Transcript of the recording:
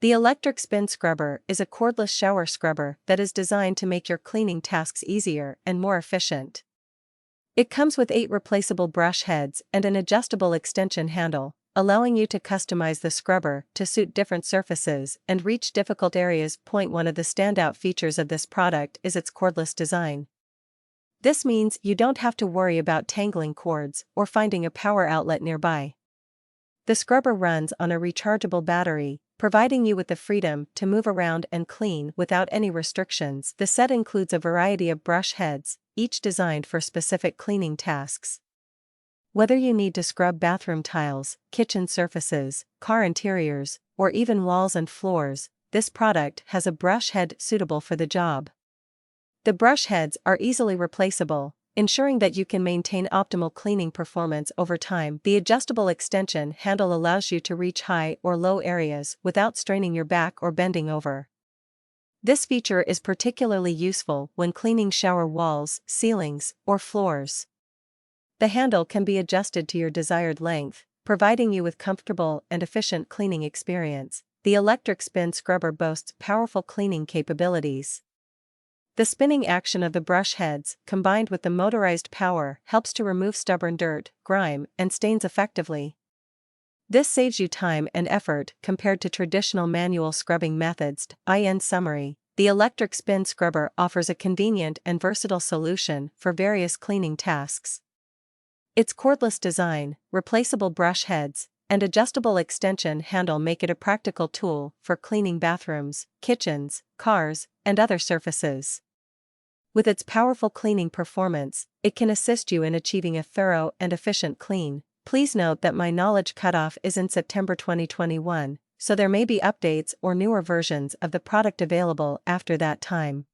The electric spin scrubber is a cordless shower scrubber that is designed to make your cleaning tasks easier and more efficient. It comes with 8 replaceable brush heads and an adjustable extension handle, allowing you to customize the scrubber to suit different surfaces and reach difficult areas. One of the standout features of this product is its cordless design. This means you don't have to worry about tangling cords or finding a power outlet nearby. The scrubber runs on a rechargeable battery, providing you with the freedom to move around and clean without any restrictions. The set includes a variety of brush heads, each designed for specific cleaning tasks. Whether you need to scrub bathroom tiles, kitchen surfaces, car interiors, or even walls and floors, this product has a brush head suitable for the job. The brush heads are easily replaceable, ensuring that you can maintain optimal cleaning performance over time. The adjustable extension handle allows you to reach high or low areas without straining your back or bending over. This feature is particularly useful when cleaning shower walls, ceilings, or floors. The handle can be adjusted to your desired length, providing you with comfortable and efficient cleaning experience. The electric spin scrubber boasts powerful cleaning capabilities. The spinning action of the brush heads, combined with the motorized power, helps to remove stubborn dirt, grime, and stains effectively. This saves you time and effort compared to traditional manual scrubbing methods. In summary, the electric spin scrubber offers a convenient and versatile solution for various cleaning tasks. Its cordless design, replaceable brush heads, and adjustable extension handle make it a practical tool for cleaning bathrooms, kitchens, cars, and other surfaces. With its powerful cleaning performance, it can assist you in achieving a thorough and efficient clean. Please note that my knowledge cutoff is in September 2021, so there may be updates or newer versions of the product available after that time.